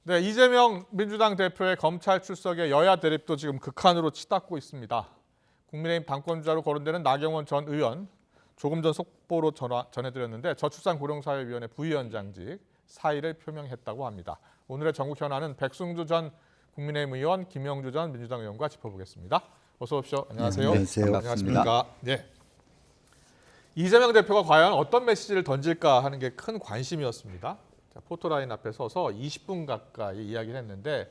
네, 이재명 민주당 대표의 검찰 출석에 여야 대립도 지금 극한으로 치닫고 있습니다. 국민의힘 당권주자로 거론되는 나경원 전 의원, 조금 전 속보로 전해드렸는데 저출산고령사회위원회 부위원장직 사의를 표명했다고 합니다. 오늘의 전국 현안은 백승주 전 국민의힘 의원, 김영주 전 민주당 의원과 짚어보겠습니다. 어서 오십시오. 안녕하세요. 안녕하세요. 안녕하십니까. 네. 이재명 대표가 과연 어떤 메시지를 던질까 하는 게 큰 관심이었습니다. 자, 포토라인 앞에 서서 20분 가까이 이야기를 했는데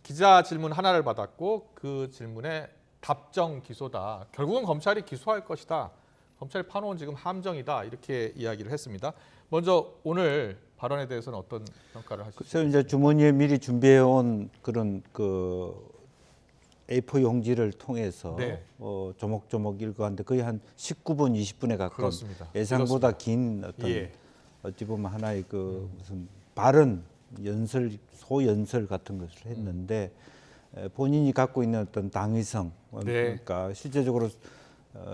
기자 질문 하나를 받았고 그 질문에 답정 기소다. 결국은 검찰이 기소할 것이다. 검찰이 파놓은 지금 함정이다. 이렇게 이야기를 했습니다. 먼저 오늘 발언에 대해서는 어떤 평가를 하시죠? 그래서 이제 주머니에 미리 준비해온 그런 A4 용지를 통해서 네. 조목조목 읽어왔는데 거의 한 19분, 20분에 가까운 그렇습니다. 예상보다 긴 어떤 예. 어찌 보면 하나의 무슨 발언 연설, 소연설 같은 것을 했는데 본인이 갖고 있는 어떤 당위성, 네. 그러니까 실제적으로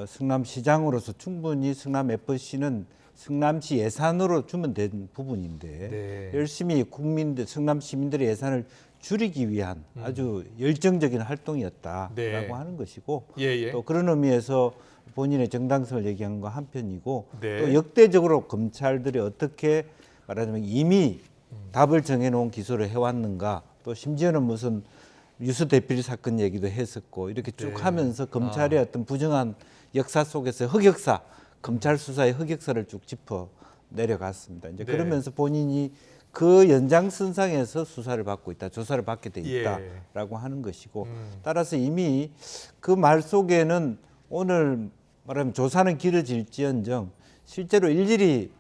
성남시장으로서 충분히 성남 FC는 성남시 예산으로 주면 된 부분인데 네. 열심히 성남 시민들의 예산을 줄이기 위한 아주 열정적인 활동이었다라고 네. 하는 것이고 예. 또 그런 의미에서 본인의 정당성을 얘기한 거 한편이고 네. 또 역대적으로 검찰들이 어떻게 말하자면 이미 답을 정해놓은 기소를 해왔는가 또 심지어는 무슨 유수 대필 사건 얘기도 했었고 이렇게 쭉 네. 하면서 검찰의 어떤 부정한 역사 속에서 흑역사 검찰 수사의 흑역사를 쭉 짚어 내려갔습니다. 이제 네. 그러면서 본인이 그 연장선상에서 수사를 받고 있다, 조사를 받게 돼 있다라고 하는 것이고 따라서 이미 그 말 속에는 오늘 말하면 조사는 길어질지언정 실제로 일일이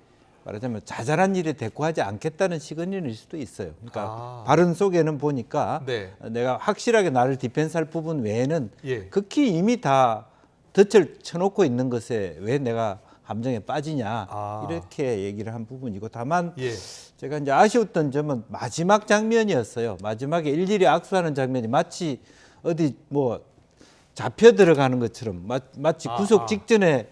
말하자면 자잘한 일에 대꾸하지 않겠다는 시그널일 수도 있어요. 그러니까 발언 속에는 보니까 네. 내가 확실하게 나를 디펜스할 부분 외에는 예. 극히 이미 다 덫을 쳐놓고 있는 것에 왜 내가 함정에 빠지냐 이렇게 얘기를 한 부분이고 다만 예. 제가 이제 아쉬웠던 점은 마지막 장면이었어요. 마지막에 일일이 악수하는 장면이 마치 어디 뭐 잡혀 들어가는 것처럼 마치 구속 직전에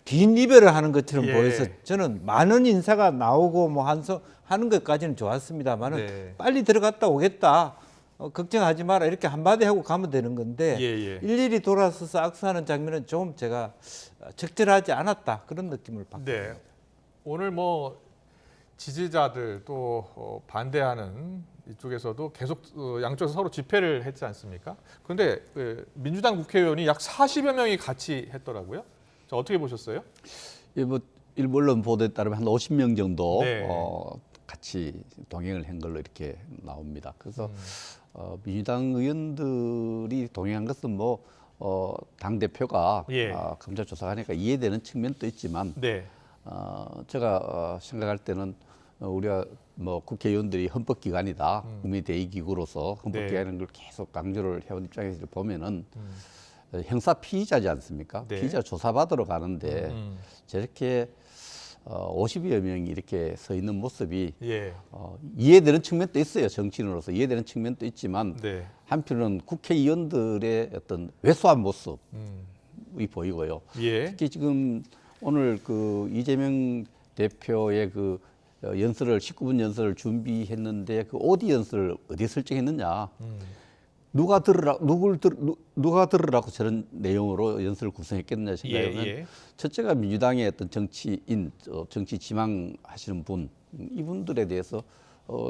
긴 이별을 하는 것처럼 예. 보여서 저는 많은 인사가 나오고 뭐 하는 것까지는 좋았습니다만은 네. 빨리 들어갔다 오겠다. 걱정하지 마라 이렇게 한마디 하고 가면 되는 건데 예. 일일이 돌아서서 악수하는 장면은 좀 제가 적절하지 않았다 그런 느낌을 받고 네. 오늘 뭐 지지자들 또 반대하는 이쪽에서도 계속 양쪽에서 서로 집회를 했지 않습니까? 그런데 민주당 국회의원이 약 40여 명이 같이 했더라고요. 자, 어떻게 보셨어요? 예, 뭐 일본 언론 보도에 따르면 한 50명 정도 네. 같이 동행을 한 걸로 이렇게 나옵니다. 그래서 민주당 의원들이 동행한 것은 뭐 당 대표가 예. 검찰 조사하니까 이해되는 측면도 있지만 네. 제가 생각할 때는 우리가 뭐 국회의원들이 헌법기관이다, 국민대의기구로서 헌법기관인 걸 계속 강조를 해온 입장에서 보면은 형사 피의자지 않습니까? 네. 피의자 조사받으러 가는데 저렇게 50여 명이 이렇게 서 있는 모습이 예. 이해되는 측면도 있어요. 정치인으로서 이해되는 측면도 있지만 네. 한편으로는 국회의원들의 어떤 왜소한 모습이 보이고요. 예. 특히 지금 오늘 그 이재명 대표의 그 연설을 19분 연설을 준비했는데 그 오디언스를 어디에 설정했느냐? 누가 들으라고 저런 내용으로 연설을 구성했겠느냐 생각하면 예. 첫째가 민주당의 어떤 정치인, 정치 지망하시는 분 이분들에 대해서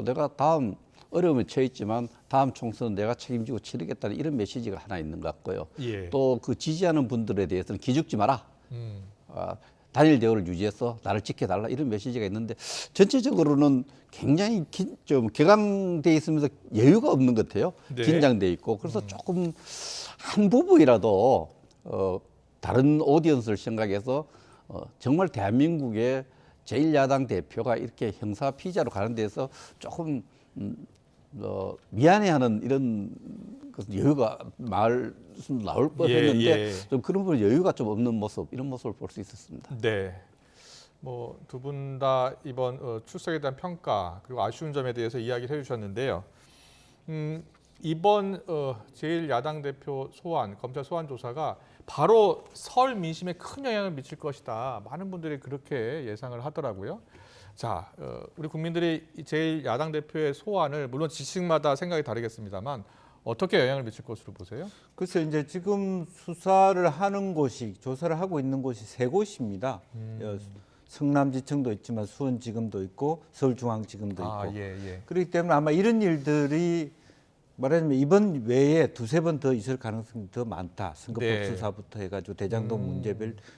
내가 다음 어려움에 처했지만 다음 총선은 내가 책임지고 치르겠다는 이런 메시지가 하나 있는 것 같고요. 예. 또 그 지지하는 분들에 대해서는 기죽지 마라. 단일 대우를 유지해서 나를 지켜달라 이런 메시지가 있는데 전체적으로는 굉장히 좀 격앙돼 있으면서 여유가 없는 것 같아요. 네. 긴장돼 있고 그래서 조금 한 부분이라도 다른 오디언스를 생각해서 정말 대한민국의 제1야당 대표가 이렇게 형사 피의자로 가는 데서 조금 미안해하는 이런 여유가 말씀 나올 뻔했는데 좀 그런 부분 여유가 좀 없는 모습 이런 모습을 볼 수 있었습니다. 네. 뭐 두 분 다 이번 출석에 대한 평가 그리고 아쉬운 점에 대해서 이야기를 해주셨는데요. 이번 제1야당 대표 소환 검찰 소환 조사가 바로 설 민심에 큰 영향을 미칠 것이다. 많은 분들이 그렇게 예상을 하더라고요. 자, 우리 국민들이 제1야당 대표의 소환을 물론 지식마다 생각이 다르겠습니다만 어떻게 영향을 미칠 것으로 보세요? 그래서 이제 지금 수사를 하는 곳이 조사를 하고 있는 곳이 세 곳입니다. 성남지청도 있지만 수원지검도 있고 서울중앙지검도 있고. 예. 그렇기 때문에 아마 이런 일들이 말하자면 이번 외에 두세 번 더 있을 가능성이 더 많다. 선거법 네. 수사부터 해가지고 대장동 문제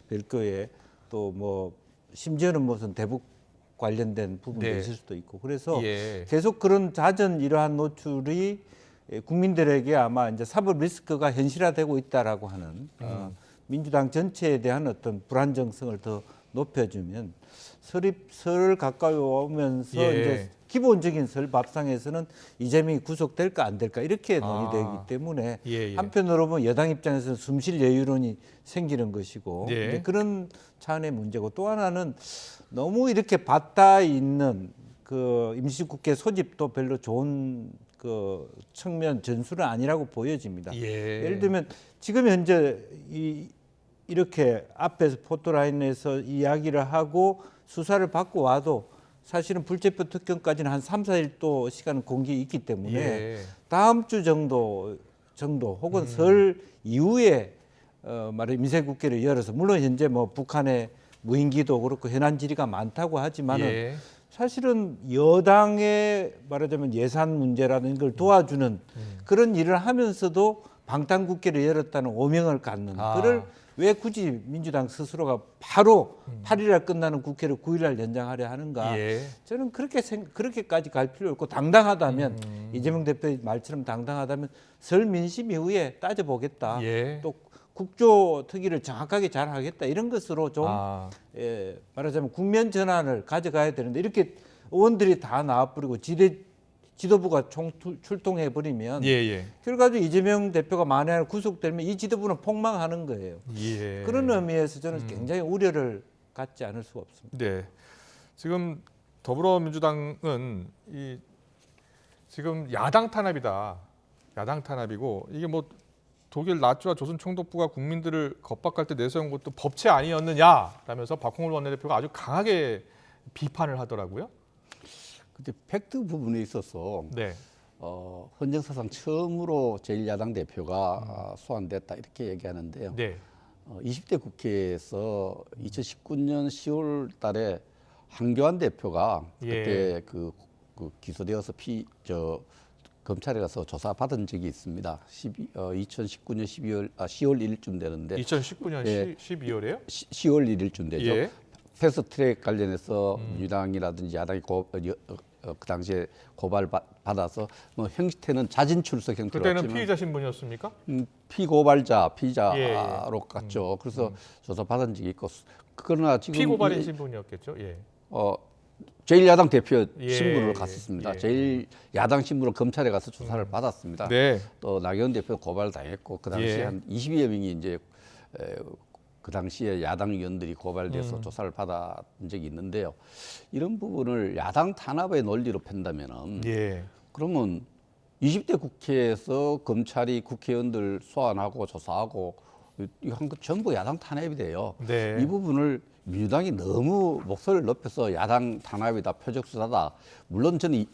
별거에 또 뭐 심지어는 무슨 대북 관련된 부분도 네. 있을 수도 있고. 그래서 예. 계속 그런 잦은 이러한 노출이 국민들에게 아마 이제 사법 리스크가 현실화되고 있다라고 하는 민주당 전체에 대한 어떤 불안정성을 더 높여주면 설 가까이 오면서 예. 이제 기본적인 설 밥상에서는 이재명이 구속될까 안 될까 이렇게 논의되기 때문에 예. 한편으로 보면 여당 입장에서는 숨쉴 여유론이 생기는 것이고 예. 이제 그런 차원의 문제고 또 하나는 너무 이렇게 받다 있는 그 임시국회 소집도 별로 좋은 그 측면 전술은 아니라고 보여집니다. 예. 예를 들면 지금 현재 이렇게 앞에서 포토라인에서 이야기를 하고 수사를 받고 와도 사실은 불체포 특권까지는 한 3, 4일 또 시간 공기 있기 때문에 예. 다음 주 정도 혹은 설 이후에 말해 임시국회를 열어서 물론 현재 뭐 북한의 무인기도 그렇고 현안 질의가 많다고 하지만은 예. 사실은 여당의 말하자면 예산 문제라는 걸 도와주는 그런 일을 하면서도 방탄국회를 열었다는 오명을 갖는 그를 왜 굳이 민주당 스스로가 바로 8일날 끝나는 국회를 9일날 연장하려 하는가? 예. 저는 그렇게까지 갈 필요 없고 당당하다면 이재명 대표의 말처럼 당당하다면 설 민심 이후에 따져보겠다. 예. 또 국조 특위를 정확하게 잘 하겠다 이런 것으로 좀 말하자면 국면 전환을 가져가야 되는데 이렇게 의원들이 다 나와버리고 지도부가 출동해 버리면 예. 결과적으로 이재명 대표가 만약 구속되면 이 지도부는 폭망하는 거예요. 예. 그런 의미에서 저는 굉장히 우려를 갖지 않을 수가 없습니다. 네. 지금 더불어민주당은 지금 야당 탄압이다. 야당 탄압이고 이게 뭐 독일 나치와 조선 총독부가 국민들을 겁박할 때 내세운 것도 법치 아니었느냐라면서 박홍근 원내대표가 아주 강하게 비판을 하더라고요. 근데 팩트 부분에 있어서 네. 헌정사상 처음으로 제1야당 대표가 소환됐다 이렇게 얘기하는데요. 네. 20대 국회에서 2019년 10월 달에 한교안 대표가 그때 그 기소되어서 검찰에 가서 조사 받은 적이 있습니다. 2019년 10월 1일쯤 되는데 2019년 예. 12월에요? 10월 1일쯤 되죠. 예. 패스트트랙 관련해서 민주당이라든지 야당이 그 당시에 고발 받아서 뭐 형태는 자진 출석 형태로 그때는 왔지만 피의자 신분이었습니까? 피자로 갔죠. 그래서 조사 받은 적이 있고 그러나 지금 피고발인 신분이었겠죠. 예. 제1야당 대표 예. 신분으로 갔었습니다. 제1야당 신분으로 검찰에 가서 조사를 받았습니다. 네. 또 나경원 대표 고발 당했고 그 당시에 한 20여 명이 이제 그 당시에 야당 의원들이 고발돼서 조사를 받은 적이 있는데요. 이런 부분을 야당 탄압의 논리로 팬다면은 그러면 20대 국회에서 검찰이 국회의원들 소환하고 조사하고 이한 거 전부 야당 탄압이 돼요. 네. 이 부분을 민주당이 너무 목소리를 높여서 야당 탄압이다, 표적 수사다. 물론 저는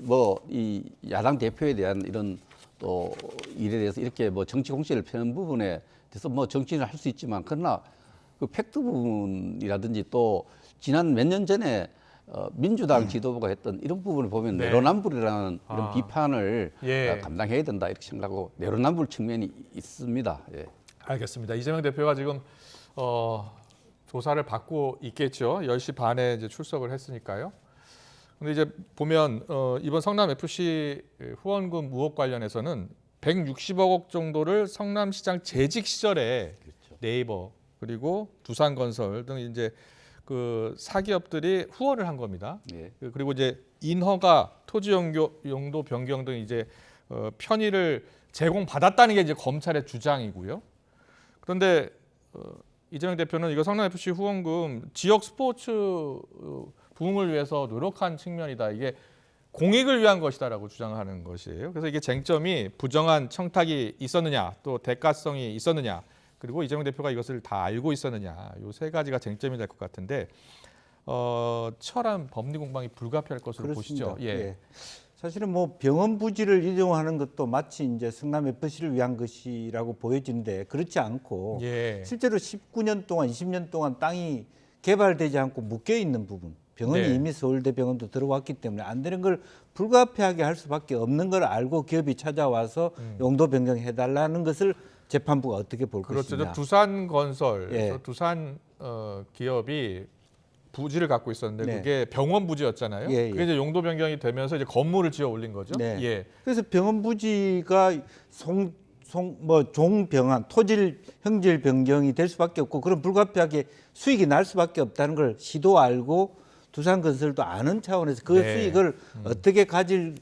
이 야당 대표에 대한 이런 또 일에 대해서 이렇게 뭐 정치 공세를 펴는 부분에 대해서 뭐 정치를 할 수 있지만 그러나 그 팩트 부분이라든지 또 지난 몇 년 전에 민주당 지도부가 했던 이런 부분을 보면 내로남불이라는 이런 비판을 감당해야 된다 이렇게 생각하고 내로남불 측면이 있습니다. 예. 알겠습니다. 이재명 대표가 지금 조사를 받고 있겠죠. 10시 반에 이제 출석을 했으니까요. 근데 이제 보면 이번 성남 FC 후원금 의혹 관련해서는 160억 정도를 성남시장 재직 시절에 네이버 그리고 두산건설 등 이제 그 사기업들이 후원을 한 겁니다. 그리고 이제 인허가, 토지 용도 변경 등 이제 편의를 제공받았다는 게 이제 검찰의 주장이고요. 그런데 이재명 대표는 이거 성남 FC 후원금 지역 스포츠 부흥을 위해서 노력한 측면이다. 이게 공익을 위한 것이다라고 주장하는 것이에요. 그래서 이게 쟁점이 부정한 청탁이 있었느냐, 또 대가성이 있었느냐, 그리고 이재명 대표가 이것을 다 알고 있었느냐, 이 세 가지가 쟁점이 될 것 같은데 치열한 법리 공방이 불가피할 것으로 그렇습니다. 보시죠. 예. 사실은 뭐 병원 부지를 이동하는 것도 마치 이제 성남 FC를 위한 것이라고 보여지는데 그렇지 않고 예. 실제로 19년 동안 20년 동안 땅이 개발되지 않고 묶여 있는 부분 병원이 네. 이미 서울대병원도 들어왔기 때문에 안 되는 걸 불가피하게 할 수밖에 없는 걸 알고 기업이 찾아와서 용도 변경해 달라는 것을 재판부가 어떻게 볼 그렇죠. 것이냐. 두산건설, 예. 두산 기업이 부지를 갖고 있었는데 네. 그게 병원 부지였잖아요. 예, 예. 그게 이제 용도 변경이 되면서 이제 건물을 지어 올린 거죠. 네. 예. 그래서 병원 부지가 종병한 토질 형질 변경이 될 수밖에 없고 그런 불가피하게 수익이 날 수밖에 없다는 걸 시도 알고 두산건설도 아는 차원에서 그 네. 수익을 어떻게 가질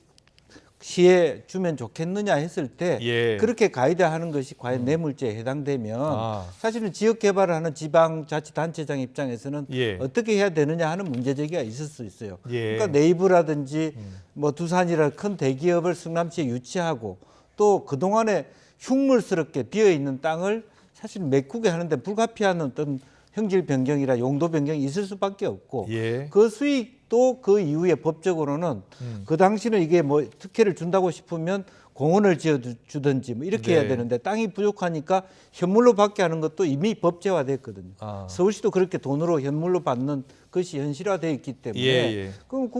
시에 주면 좋겠느냐 했을 때 예. 그렇게 가이드하는 것이 과연 뇌물죄에 해당되면 아. 사실은 지역 개발하는 지방자치단체장 입장에서는 예. 어떻게 해야 되느냐 하는 문제 제기가 있을 수 있어요. 예. 그러니까 네이버라든지 뭐 두산이라 큰 대기업을 성남시에 유치하고 또 그동안에 흉물스럽게 비어 있는 땅을 사실 메꾸게 하는데 불가피한 어떤 형질 변경이라 용도 변경이 있을 수밖에 없고 예. 그 수익도 그 이후에 법적으로는 그 당시는 이게 뭐 특혜를 준다고 싶으면 공원을 지어 주든지 뭐 이렇게 네. 해야 되는데 땅이 부족하니까 현물로 받게 하는 것도 이미 법제화됐거든요. 아. 서울시도 그렇게 돈으로 현물로 받는 것이 현실화되어 있기 때문에 예. 그럼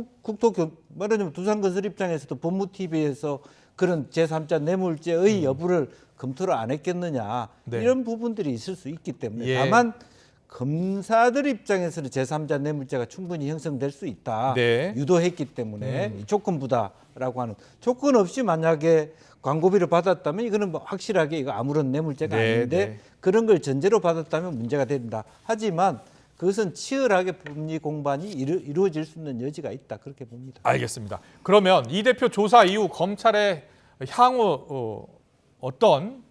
말하자면 두산건설 입장에서도 법무TV에서 그런 제3자 뇌물죄의 여부를 검토를 안 했겠느냐 네. 이런 부분들이 있을 수 있기 때문에 예. 다만 검사들 입장에서는 제3자 뇌물죄가 충분히 형성될 수 있다. 네. 유도했기 때문에 이 조건부다라고 하는 조건 없이 만약에 광고비를 받았다면 이거는 뭐 확실하게 이거 아무런 뇌물죄가 네, 아닌데 네. 그런 걸 전제로 받았다면 문제가 된다. 하지만 그것은 치열하게 법리 공방이 이루어질 수 있는 여지가 있다. 그렇게 봅니다. 알겠습니다. 그러면 이 대표 조사 이후 검찰의 향후 어떤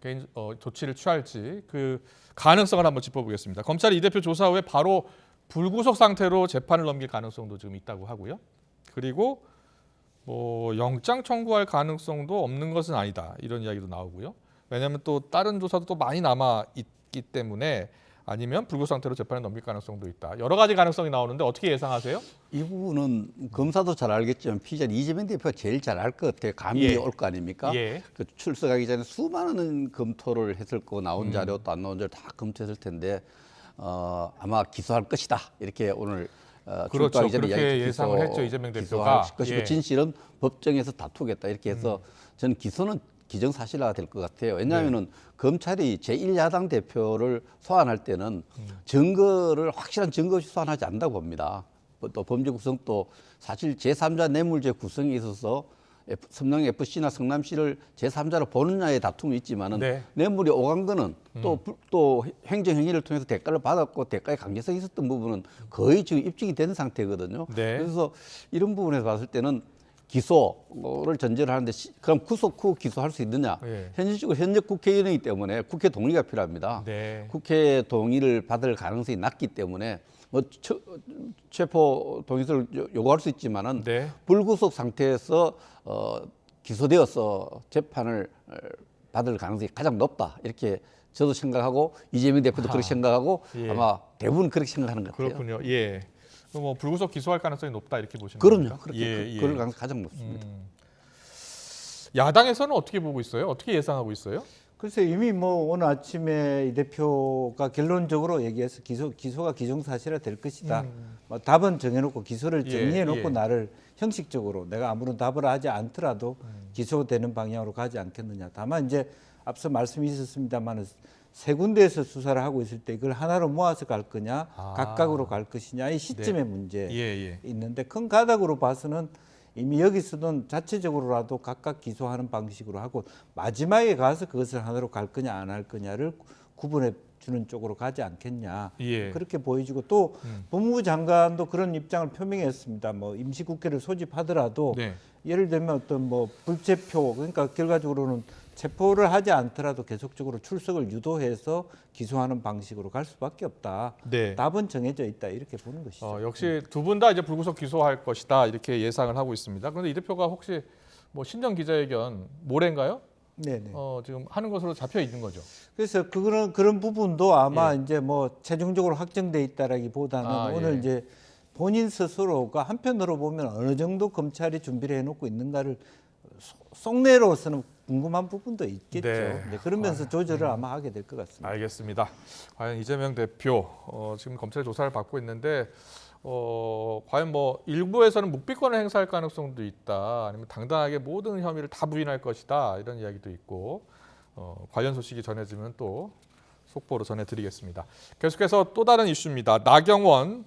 개인 조치를 취할지 그 가능성을 한번 짚어보겠습니다. 검찰이 이 대표 조사 후에 바로 불구속 상태로 재판을 넘길 가능성도 지금 있다고 하고요. 그리고 뭐 영장 청구할 가능성도 없는 것은 아니다. 이런 이야기도 나오고요. 왜냐하면 또 다른 조사도 또 많이 남아 있기 때문에 아니면 불구속 상태로 재판을 넘길 가능성도 있다. 여러 가지 가능성이 나오는데 어떻게 예상하세요? 이 부분은 검사도 잘 알겠지만 피의자 이재명 대표가 제일 잘 알 것 같아요. 감이 예. 올 거 아닙니까? 예. 그 출석하기 전에 수많은 검토를 했을 거고 나온 자료 또 안 나온 자료 다 검토했을 텐데 아마 기소할 것이다. 이렇게 오늘 그렇죠. 출두하기 전에 그렇게 예상을 했죠, 이재명 대표가. 기소할 것이고 예. 진실은 법정에서 다투겠다. 이렇게 해서 저는 기소는 기정사실화가 될 것 같아요. 왜냐하면은 검찰이 제1야당 대표를 소환할 때는 증거를 확실한 증거 없이 소환하지 않는다고 봅니다. 또 범죄 구성도 사실 제3자 뇌물죄 구성에 있어서 삼성 FC나 성남시를 제3자로 보느냐의 다툼이 있지만은 네. 뇌물이 오간 거는 또 행정행위를 통해서 대가를 받았고 대가의 강제성이 있었던 부분은 거의 지금 입증이 된 상태거든요. 네. 그래서 이런 부분에서 봤을 때는 기소를 전제를 하는데 그럼 구속 후 기소할 수 있느냐? 예. 현실적으로 현역 국회의원이기 때문에 국회 동의가 필요합니다. 네. 국회 동의를 받을 가능성이 낮기 때문에 뭐 체포 동의서를 요구할 수 있지만은 네. 불구속 상태에서 기소되어서 재판을 받을 가능성이 가장 높다. 이렇게 저도 생각하고 이재명 대표도 그렇게 생각하고 예. 아마 대부분 그렇게 생각하는 것 같아요. 그렇군요. 예. 그럼 뭐 불구속 기소할 가능성이 높다 이렇게 보시는 그럼요. 겁니까? 그렇게 그럴 가능성이 가장 높습니다. 야당에서는 어떻게 보고 있어요? 어떻게 예상하고 있어요? 글쎄 이미 뭐 오늘 아침에 이 대표가 결론적으로 얘기해서 기소가 기정사실화 될 것이다. 뭐 답은 정해놓고 기소를 예, 정리해놓고 예. 나를 형식적으로 내가 아무런 답을 하지 않더라도 기소되는 방향으로 가지 않겠느냐. 다만 이제 앞서 말씀이 있었습니다만 세 군데에서 수사를 하고 있을 때 이걸 하나로 모아서 갈 거냐, 각각으로 갈 것이냐 이 시점의 문제 예. 있는데 큰 가닥으로 봐서는 이미 여기서는 자체적으로라도 각각 기소하는 방식으로 하고 마지막에 가서 그것을 하나로 갈 거냐 안 할 거냐를 구분해 주는 쪽으로 가지 않겠냐 예. 그렇게 보여지고 또 법무부 장관도 그런 입장을 표명했습니다. 뭐 임시국회를 소집하더라도 네. 예를 들면 어떤 뭐 불체포 그러니까 결과적으로는 체포를 하지 않더라도 계속적으로 출석을 유도해서 기소하는 방식으로 갈 수밖에 없다. 네. 답은 정해져 있다 이렇게 보는 것이죠. 역시 두 분 다 이제 불구속 기소할 것이다 이렇게 예상을 하고 있습니다. 그런데 이 대표가 혹시 뭐 신년 기자회견 모레인가요? 네네. 지금 하는 것으로 잡혀 있는 거죠. 그래서 그런 부분도 아마 예. 이제 뭐 최종적으로 확정돼 있다라기보다는 오늘 예. 이제 본인 스스로가 한편으로 보면 어느 정도 검찰이 준비를 해놓고 있는가를 속내로서는 궁금한 부분도 있겠죠. 네. 네, 그러면서 조절을 아마 하게 될 것 같습니다. 알겠습니다. 과연 이재명 대표 지금 검찰 조사를 받고 있는데 과연 뭐 일부에서는 묵비권을 행사할 가능성도 있다. 아니면 당당하게 모든 혐의를 다 부인할 것이다. 이런 이야기도 있고 관련 소식이 전해지면 또 속보로 전해드리겠습니다. 계속해서 또 다른 이슈입니다. 나경원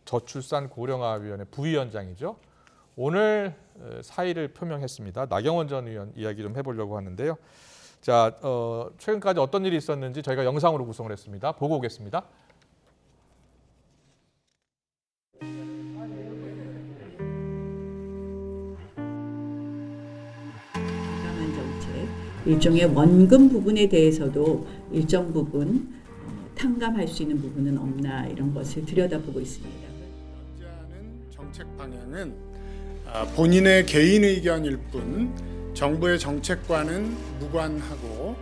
저출산 고령화위원회 부위원장이죠. 오늘 사의를 표명했습니다. 나경원 전 의원 이야기 좀 해보려고 하는데요. 자, 최근까지 어떤 일이 있었는지 저희가 영상으로 구성을 했습니다. 보고 오겠습니다. 정책, 일종의 원금 부분에 대해서도 일정 부분 탕감할 수 있는 부분은 없나 이런 것을 들여다보고 있습니다. 현재하는 정책 방향은 본인의 개인 의견일 뿐 정부의 정책과는 무관하고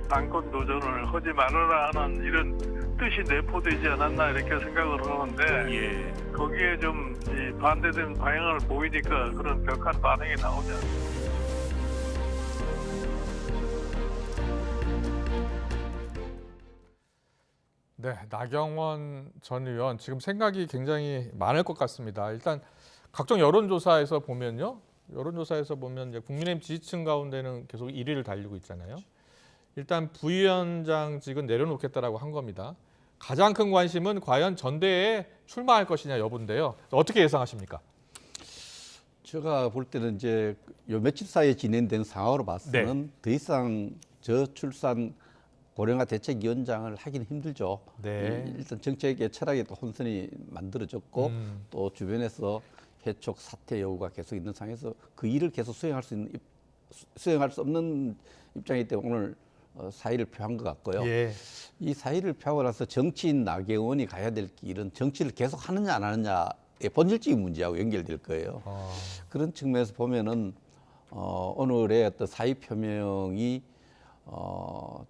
당권 도전을 하지 말아라 하는 이런 뜻이 내포되지 않았나 이렇게 생각을 하는데 거기에 좀 반대되는 방향을 보이니까 그런 격한 반응이 나오지 않습니까? 네, 나경원 전 의원 지금 생각이 굉장히 많을 것 같습니다. 일단 각종 여론조사에서 보면요. 여론조사에서 보면 이제 국민의힘 지지층 가운데는 계속 1위를 달리고 있잖아요. 일단 부위원장직은 내려놓겠다라고 한 겁니다. 가장 큰 관심은 과연 전대에 출마할 것이냐 여부인데요. 어떻게 예상하십니까? 제가 볼 때는 이제 요 며칠 사이에 진행된 상황으로 봐서는 더 이상 저출산 고령화 대책위원장을 하기는 힘들죠. 네. 일단 정책의 철학에 또 혼선이 만들어졌고 또 주변에서 해촉 사퇴 여부가 계속 있는 상황에서 그 일을 계속 수행할 수 없는 입장이기 때문에 오늘 사의를 표한 것 같고요. 예. 이 사의를 표하고 나서 정치인 나경원이 가야 될 길은 정치를 계속 하느냐 안 하느냐의 본질적인 문제하고 연결될 거예요. 그런 측면에서 보면은 오늘의 어떤 사의 표명이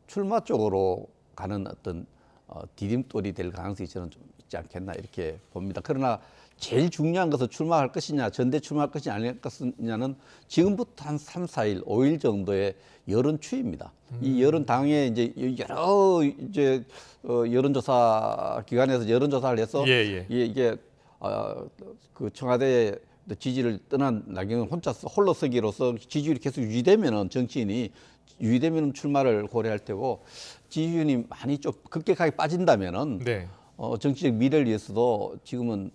출마 쪽으로 가는 어떤 디딤돌이 될 가능성이 저는 좀 있지 않겠나 이렇게 봅니다. 그러나 제일 중요한 것은 출마할 것이냐, 전대 출마할 것이냐 아닐 것이냐는 지금부터 한 3, 4일, 5일 정도의 여론 추이입니다. 이 여론 당에 이제 여러 여론조사 기관에서 여론조사를 해서 이게 그 청와대 지지를 떠난 나경원 혼자서 홀로 서기로서 지지율이 계속 유지되면은 정치인이 유지되면 출마를 고려할 테고 지지율이 많이 좀 급격하게 빠진다면은 정치적 미래를 위해서도 지금은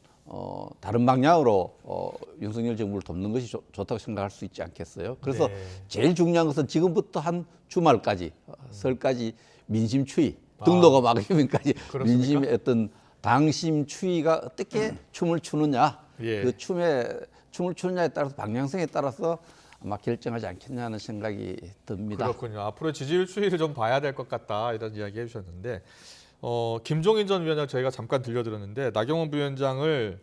다른 방향으로 윤석열 정부를 돕는 것이 좋다고 생각할 수 있지 않겠어요? 그래서 제일 중요한 것은 지금부터 한 주말까지 설까지 민심 추이 등록어 막히면까지 민심의 어떤 당심 추이가 어떻게 춤을 추느냐 그 춤을 추느냐에 따라서 방향성에 따라서 아마 결정하지 않겠냐 하는 생각이 듭니다. 그렇군요. 앞으로 지지율 추이를 좀 봐야 될 것 같다 이런 이야기 해주셨는데 김종인 전 위원장 저희가 잠깐 들려드렸는데 나경원 부위원장을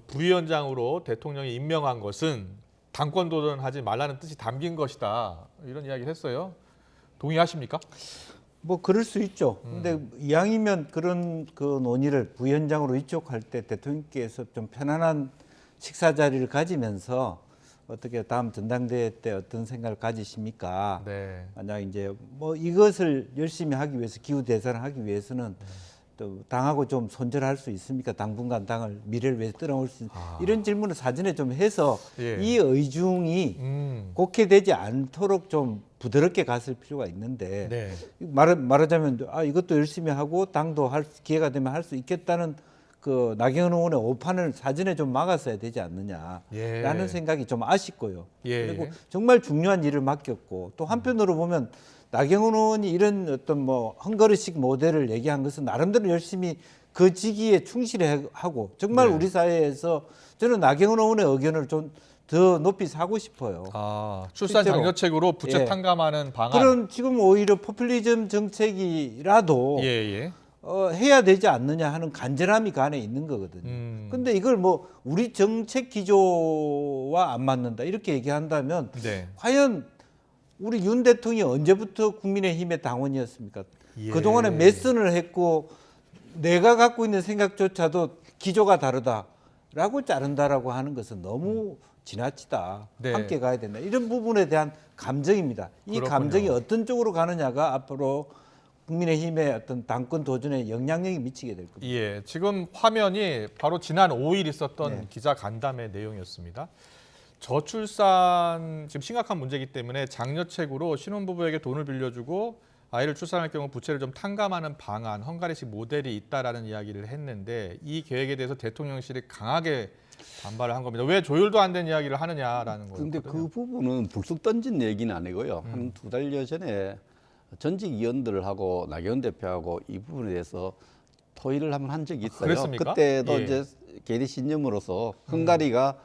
부위원장으로 대통령이 임명한 것은 당권 도전하지 말라는 뜻이 담긴 것이다 이런 이야기를 했어요. 동의하십니까? 뭐 그럴 수 있죠. 근데 이왕이면 그런 그 논의를 부위원장으로 위촉할 때 대통령께서 좀 편안한 식사 자리를 가지면서 어떻게 다음 전당대회 때 어떤 생각을 가지십니까? 만약 이제 뭐 이것을 열심히 하기 위해서 기후 대선을 하기 위해서는 또 당하고 좀 손절할 수 있습니까? 당분간 당을 미래를 위해서 떠나올 수 이런 질문을 사전에 좀 해서 이 의중이 곡해되지 않도록 좀 부드럽게 갔을 필요가 있는데 말하자면 이것도 열심히 하고 당도 기회가 되면 할 수 있겠다는 그 나경원 의원의 오판을 사전에 좀 막았어야 되지 않느냐라는 생각이 좀 아쉽고요. 그리고 정말 중요한 일을 맡겼고 또 한편으로 보면 나경원 의원이 이런 어떤 뭐 한 그릇씩 모델을 얘기한 것은 나름대로 열심히 그 직위에 충실하고 정말 우리 사회에서 저는 나경원 의원의 의견을 좀 더 높이 사고 싶어요. 출산 장려책으로 부채 탕감하는 방안. 그런 지금 오히려 포퓰리즘 정책이라도 해야 되지 않느냐 하는 간절함이 그 안에 있는 거거든요. 근데 이걸 뭐 우리 정책 기조와 안 맞는다 이렇게 얘기한다면 네. 과연 우리 윤 대통령이 언제부터 국민의힘의 당원이었습니까? 예. 그동안에 몇 선을 했고 내가 갖고 있는 생각조차도 기조가 다르다라고 자른다라고 하는 것은 너무 지나치다. 네. 함께 가야 된다. 이런 부분에 대한 감정입니다. 이 그렇군요. 감정이 어떤 쪽으로 가느냐가 앞으로 국민의힘의 어떤 당권 도전에 영향력이 미치게 될 겁니다. 예, 지금 화면이 바로 지난 5일 있었던 네. 기자 간담회 내용이었습니다. 저출산 지금 심각한 문제이기 때문에 장려책으로 신혼부부에게 돈을 빌려주고 아이를 출산할 경우 부채를 좀 탕감하는 방안, 헝가리식 모델이 있다라는 이야기를 했는데 이 계획에 대해서 대통령실이 강하게 반발을 한 겁니다. 왜 조율도 안 된 이야기를 하느냐라는 거예요. 그런데 그 부분은 불쑥 던진 얘기는 아니고요. 한 2달여 전에 전직 의원들하고 나경원 대표하고 이 부분에 대해서 토의를 한번 한 적이 있어요. 그랬습니까? 그때도 예. 이제 계리 신념으로서 헝가리가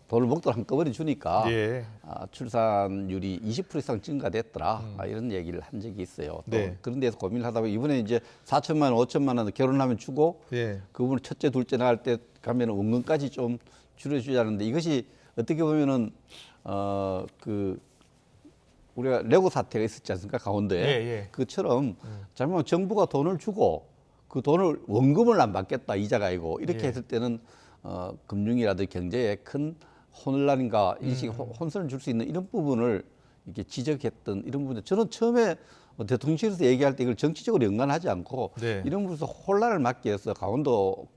돈을 목돈 한꺼번에 주니까 예. 출산율이 20% 이상 증가됐더라 이런 얘기를 한 적이 있어요. 또 네. 그런 데서 고민을 하다 보니 이번에 이제 4천만 원, 5천만 원 결혼하면 주고 예. 그 부분을 첫째, 둘째 낳을 때 가면 원금까지 좀 줄여주자는데 이것이 어떻게 보면은 그 우리가 레고 사태가 있었지 않습니까 강원도에 예, 예. 그처럼 잘못하면 정부가 돈을 주고 그 돈을 원금을 안 받겠다 이자가 아니고 이렇게 예. 했을 때는 금융이라든지 경제에 큰 혼란인가 인식 혼선을 줄 수 있는 이런 부분을 이렇게 지적했던 이런 부분들 저는 처음에 대통령실에서 얘기할 때 이걸 정치적으로 연관하지 않고 네. 이런 부분에서 혼란을 막기 위해서 강원도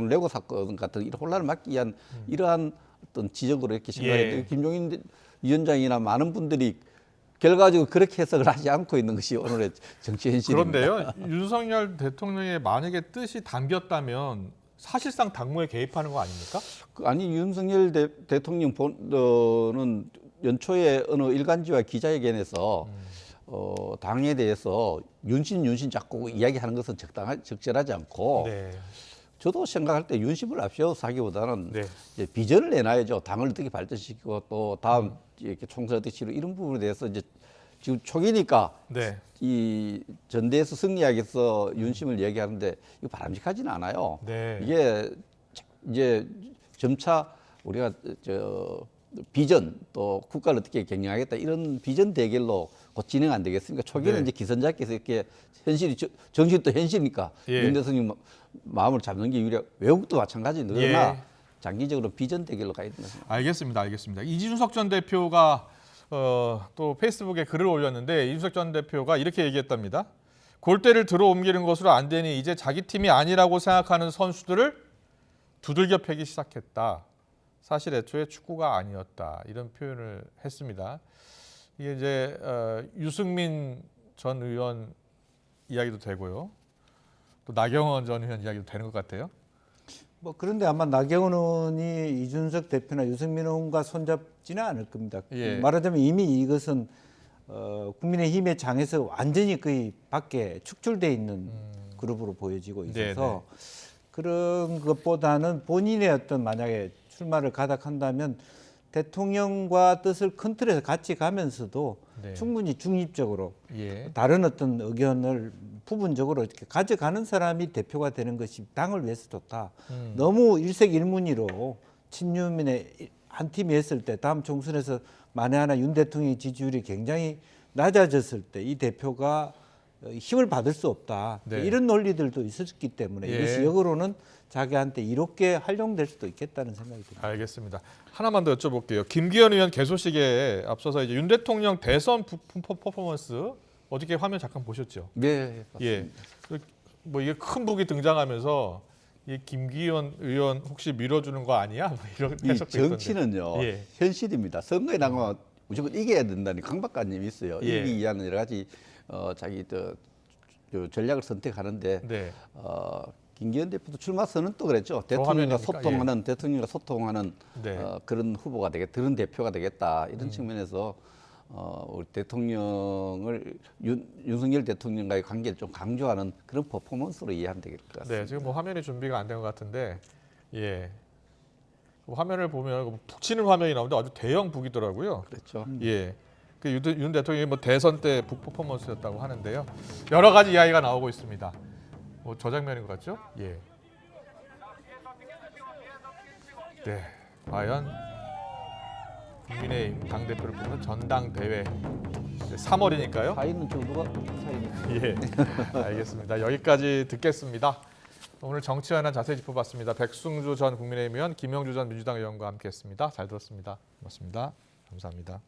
레고 사건 같은 이런 혼란을 막기 위한 이러한 어떤 지적으로 이렇게 생각했는데 예. 김종인 위원장이나 많은 분들이 결과적으로 그렇게 해석을 하지 않고 있는 것이 오늘의 정치 현실입니다. 그런데요, 윤석열 대통령의 만약에 뜻이 담겼다면 사실상 당무에 개입하는 거 아닙니까? 아니 윤석열 대통령 는 연초에 어느 일간지와 기자회견에서 당에 대해서 윤신 자꾸 이야기하는 것은 적절하지 않고 네. 저도 생각할 때 윤심을 앞세워서 하기보다는 네. 이제 비전을 내놔야죠. 당을 어떻게 발전시키고 또 다음 이렇게 총선 어떻게 치르고 이런 부분에 대해서 이제 지금 초기니까 네. 이 전대에서 승리하기 위해서 윤심을 얘기하는데 이거 바람직하지는 않아요. 네. 이게 이제 점차 우리가 비전 또 국가를 어떻게 경영하겠다 이런 비전 대결로 곧 진행 안 되겠습니까? 초기에는 네. 이제 기선잡기에서 이렇게 현실이 정신이 또 현실이니까 예. 윤 대통령 마음을 잡는 게 유리하고 외국도 마찬가지 그러나 예. 장기적으로 비전 대결로 가야 된다. 알겠습니다. 이준석 전 대표가 또 페이스북에 글을 올렸는데 이준석 전 대표가 이렇게 얘기했답니다. 골대를 들어 옮기는 것으로 안 되니 이제 자기 팀이 아니라고 생각하는 선수들을 두들겨 패기 시작했다. 사실 애초에 축구가 아니었다. 이런 표현을 했습니다. 이게 이제 유승민 전 의원 이야기도 되고요. 또 나경원 전 의원 이야기도 되는 것 같아요. 뭐 그런데 아마 나경원 의원이 이준석 대표나 유승민 의원과 손잡지는 않을 겁니다. 예. 말하자면 이미 이것은 국민의힘의 장에서 완전히 거의 밖에 축출돼 있는 그룹으로 보여지고 있어서 그런 것보다는 본인의 어떤 만약에 출마를 가닥한다면 대통령과 뜻을 큰 틀에서 같이 가면서도 네. 충분히 중립적으로 예. 다른 어떤 의견을 부분적으로 이렇게 가져가는 사람이 대표가 되는 것이 당을 위해서 좋다. 너무 일색일문이로 친윤민의 한 팀이 했을 때 다음 총선에서 만에 하나 윤 대통령의 지지율이 굉장히 낮아졌을 때 이 대표가 힘을 받을 수 없다. 네. 이런 논리들도 있었기 때문에 예. 이것이 역으로는 자기한테 이롭게 활용될 수도 있겠다는 생각이 듭니다. 알겠습니다. 하나만 더 여쭤볼게요. 김기현 의원 개소식에 앞서서 이제 윤 대통령 대선 퍼포먼스 어저께 화면 잠깐 보셨죠? 네, 예. 뭐 이게 큰 북이 등장하면서 이 김기현 의원 혹시 밀어주는 거 아니야? 뭐 이런 이 해석도 있던데. 정치는요 예. 현실입니다. 선거에 나가면 무조건 이겨야 된다는 강박관념이 있어요. 예. 이기기 위한 여러 가지 자기 전략을 선택하는데 네. 김기현 대표도 출마 선언도 그랬죠. 화면입니까? 대통령과 소통하는 네. 그런 후보가 그런 대표가 되겠다 이런 측면에서 우리 대통령을 윤석열 대통령과의 관계를 좀 강조하는 그런 퍼포먼스로 이해하면 될 것 같습니다. 네, 지금 뭐 화면이 준비가 안 된 것 같은데, 예. 화면을 보면 북 치는 화면이 나오는데 아주 대형 북이더라고요. 그렇죠. 예. 윤 대통령이 뭐 대선 때 북 퍼포먼스였다고 하는데요. 여러 가지 이야기가 나오고 있습니다. 뭐 저 장면인 것 같죠? 예. 네, 과연 국민의힘 당 대표를 뽑는 전당대회 3월이니까요. 사인은 저 누가 사인? 예, 알겠습니다. 여기까지 듣겠습니다. 오늘 정치 현안 자세히 짚어봤습니다. 백승주 전 국민의힘 의원, 김영주 전 민주당 의원과 함께했습니다. 잘 들었습니다. 고맙습니다. 감사합니다.